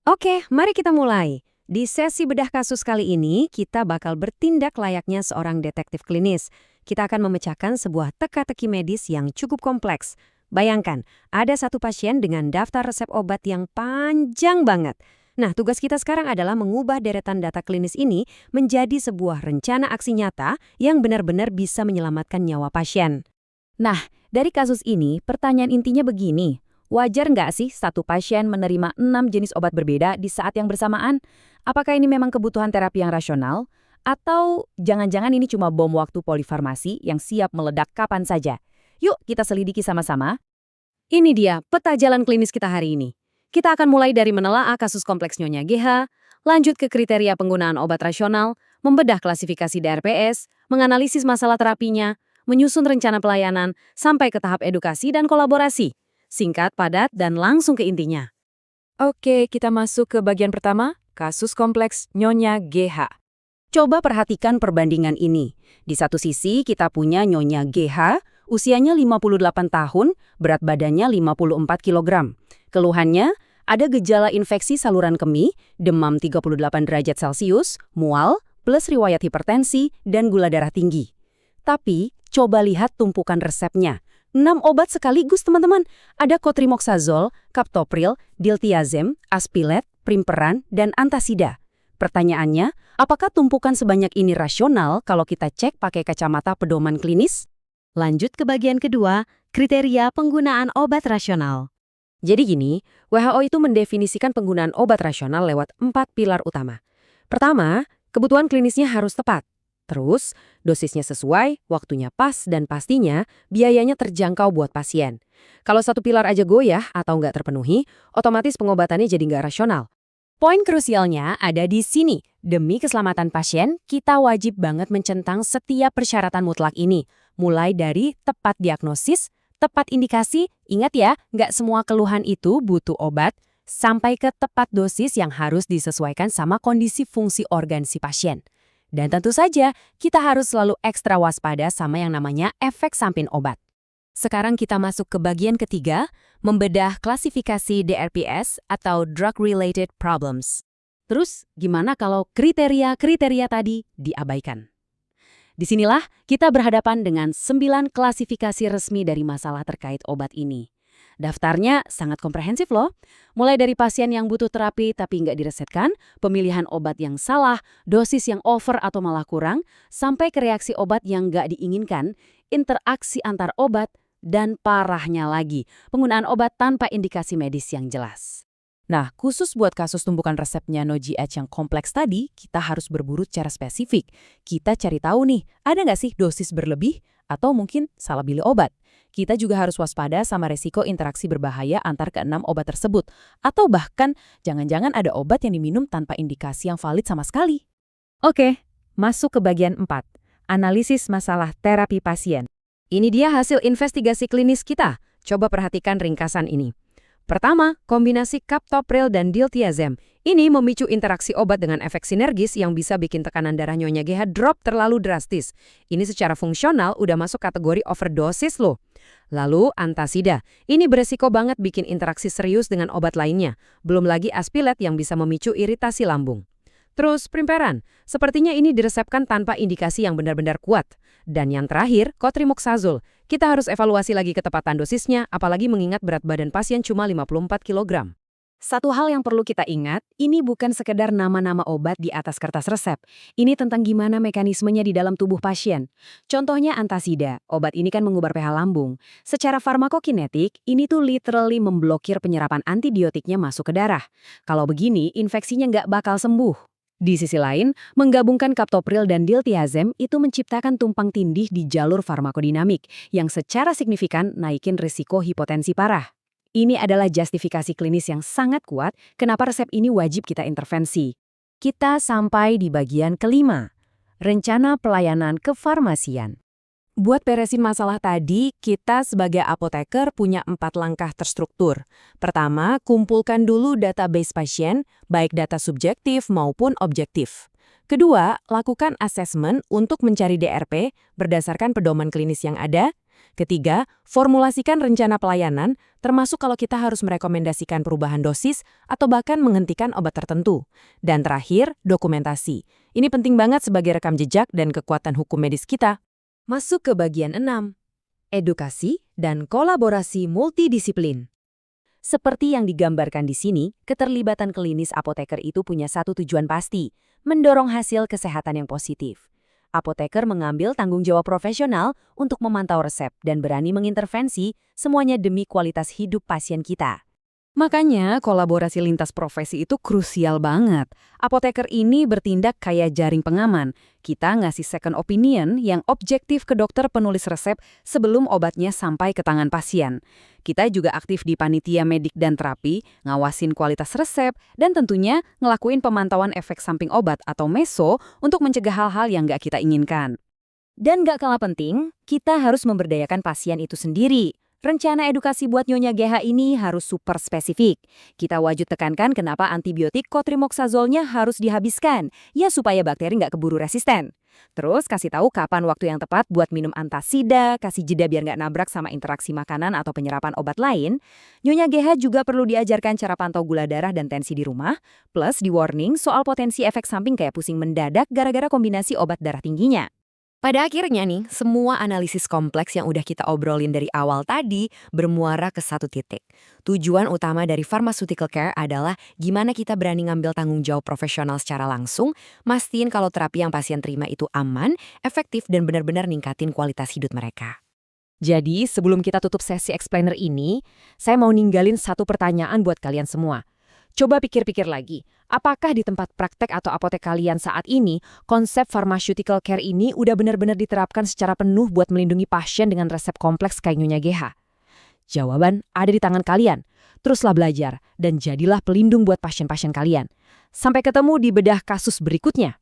Oke, mari kita mulai. Di sesi bedah kasus kali ini, kita bakal bertindak layaknya seorang detektif klinis. Kita akan memecahkan sebuah teka-teki medis yang cukup kompleks. Bayangkan, ada satu pasien dengan daftar resep obat yang panjang banget. Nah, tugas kita sekarang adalah mengubah deretan data klinis ini menjadi sebuah rencana aksi nyata yang benar-benar bisa menyelamatkan nyawa pasien. Nah, dari kasus ini, pertanyaan intinya begini. Wajar nggak sih satu pasien menerima 6 jenis obat berbeda di saat yang bersamaan? Apakah ini memang kebutuhan terapi yang rasional? Atau jangan-jangan ini cuma bom waktu polifarmasi yang siap meledak kapan saja? Yuk kita selidiki sama-sama. Ini dia peta jalan klinis kita hari ini. Kita akan mulai dari menelaah kasus kompleks Nyonya GH, lanjut ke kriteria penggunaan obat rasional, membedah klasifikasi DRPS, menganalisis masalah terapinya, menyusun rencana pelayanan, sampai ke tahap edukasi dan kolaborasi. Singkat, padat, dan langsung ke intinya. Oke, kita masuk ke bagian pertama, kasus kompleks Nyonya GH. Coba perhatikan perbandingan ini. Di satu sisi kita punya Nyonya GH, usianya 58 tahun, berat badannya 54 kg. Keluhannya, ada gejala infeksi saluran kemih, demam 38 derajat Celcius, mual, plus riwayat hipertensi, dan gula darah tinggi. Tapi, coba lihat tumpukan resepnya. 6 obat sekaligus, teman-teman. Ada cotrimoxazole, captopril, diltiazem, aspilet, primperan, dan antasida. Pertanyaannya, apakah tumpukan sebanyak ini rasional kalau kita cek pakai kacamata pedoman klinis? Lanjut ke bagian kedua, kriteria penggunaan obat rasional. Jadi gini, WHO itu mendefinisikan penggunaan obat rasional lewat 4 pilar utama. Pertama, kebutuhan klinisnya harus tepat. Terus, dosisnya sesuai, waktunya pas, dan pastinya biayanya terjangkau buat pasien. Kalau satu pilar aja goyah atau nggak terpenuhi, otomatis pengobatannya jadi nggak rasional. Poin krusialnya ada di sini. Demi keselamatan pasien, kita wajib banget mencentang setiap persyaratan mutlak ini. Mulai dari tepat diagnosis, tepat indikasi, ingat ya, nggak semua keluhan itu butuh obat, sampai ke tepat dosis yang harus disesuaikan sama kondisi fungsi organ si pasien. Dan tentu saja, kita harus selalu ekstra waspada sama yang namanya efek samping obat. Sekarang kita masuk ke bagian ketiga, membedah klasifikasi DRPS atau Drug-Related Problems. Terus, gimana kalau kriteria-kriteria tadi diabaikan? Disinilah kita berhadapan dengan 9 klasifikasi resmi dari masalah terkait obat ini. Daftarnya sangat komprehensif loh, mulai dari pasien yang butuh terapi tapi nggak diresetkan, pemilihan obat yang salah, dosis yang over atau malah kurang, sampai ke reaksi obat yang nggak diinginkan, interaksi antar obat, dan parahnya lagi, penggunaan obat tanpa indikasi medis yang jelas. Nah, khusus buat kasus tumpukan resepnya NoGH yang kompleks tadi, kita harus berburu secara spesifik. Kita cari tahu nih, ada nggak sih dosis berlebih? Atau mungkin salah pilih obat. Kita juga harus waspada sama resiko interaksi berbahaya antar ke-6 obat tersebut. Atau bahkan, jangan-jangan ada obat yang diminum tanpa indikasi yang valid sama sekali. Oke, masuk ke bagian 4. Analisis masalah terapi pasien. Ini dia hasil investigasi klinis kita. Coba perhatikan ringkasan ini. Pertama, kombinasi captopril dan diltiazem. Ini memicu interaksi obat dengan efek sinergis yang bisa bikin tekanan darah Nyonya GH drop terlalu drastis. Ini secara fungsional udah masuk kategori overdosis loh. Lalu, antasida. Ini beresiko banget bikin interaksi serius dengan obat lainnya. Belum lagi aspilet yang bisa memicu iritasi lambung. Terus, primperan. Sepertinya ini diresepkan tanpa indikasi yang benar-benar kuat. Dan yang terakhir, cotrimoxazole. Kita harus evaluasi lagi ketepatan dosisnya, apalagi mengingat berat badan pasien cuma 54 kg. Satu hal yang perlu kita ingat, ini bukan sekedar nama-nama obat di atas kertas resep. Ini tentang gimana mekanismenya di dalam tubuh pasien. Contohnya antasida, obat ini kan mengubah pH lambung. Secara farmakokinetik, ini tuh literally memblokir penyerapan antibiotiknya masuk ke darah. Kalau begini, infeksinya nggak bakal sembuh. Di sisi lain, menggabungkan captopril dan diltiazem itu menciptakan tumpang tindih di jalur farmakodinamik yang secara signifikan naikin risiko hipotensi parah. Ini adalah justifikasi klinis yang sangat kuat kenapa resep ini wajib kita intervensi. Kita sampai di bagian kelima, rencana pelayanan kefarmasian. Buat beresin masalah tadi, kita sebagai apoteker punya 4 langkah terstruktur. Pertama, kumpulkan dulu database pasien, baik data subjektif maupun objektif. Kedua, lakukan asesmen untuk mencari DRP berdasarkan pedoman klinis yang ada. Ketiga, formulasikan rencana pelayanan, termasuk kalau kita harus merekomendasikan perubahan dosis atau bahkan menghentikan obat tertentu. Dan terakhir, dokumentasi. Ini penting banget sebagai rekam jejak dan kekuatan hukum medis kita. Masuk ke bagian 6. Edukasi dan kolaborasi multidisiplin. Seperti yang digambarkan di sini, keterlibatan klinis apoteker itu punya satu tujuan pasti, mendorong hasil kesehatan yang positif. Apoteker mengambil tanggung jawab profesional untuk memantau resep dan berani mengintervensi, semuanya demi kualitas hidup pasien kita. Makanya kolaborasi lintas profesi itu krusial banget. Apoteker ini bertindak kayak jaring pengaman. Kita ngasih second opinion yang objektif ke dokter penulis resep sebelum obatnya sampai ke tangan pasien. Kita juga aktif di panitia medik dan terapi, ngawasin kualitas resep, dan tentunya ngelakuin pemantauan efek samping obat atau meso untuk mencegah hal-hal yang nggak kita inginkan. Dan gak kalah penting, kita harus memberdayakan pasien itu sendiri. Rencana edukasi buat Nyonya GH ini harus super spesifik. Kita wajib tekankan kenapa antibiotik cotrimoxazolnya harus dihabiskan, ya supaya bakteri nggak keburu resisten. Terus kasih tahu kapan waktu yang tepat buat minum antasida, kasih jeda biar nggak nabrak sama interaksi makanan atau penyerapan obat lain. Nyonya GH juga perlu diajarkan cara pantau gula darah dan tensi di rumah, plus di warning soal potensi efek samping kayak pusing mendadak gara-gara kombinasi obat darah tingginya. Pada akhirnya nih, semua analisis kompleks yang udah kita obrolin dari awal tadi bermuara ke satu titik. Tujuan utama dari pharmaceutical care adalah gimana kita berani ngambil tanggung jawab profesional secara langsung, mastiin kalau terapi yang pasien terima itu aman, efektif, dan benar-benar ningkatin kualitas hidup mereka. Jadi, sebelum kita tutup sesi explainer ini, saya mau ninggalin satu pertanyaan buat kalian semua. Coba pikir-pikir lagi, apakah di tempat praktek atau apotek kalian saat ini, konsep pharmaceutical care ini udah benar-benar diterapkan secara penuh buat melindungi pasien dengan resep kompleks kayak Nyonya GH? Jawaban ada di tangan kalian. Teruslah belajar dan jadilah pelindung buat pasien-pasien kalian. Sampai ketemu di bedah kasus berikutnya.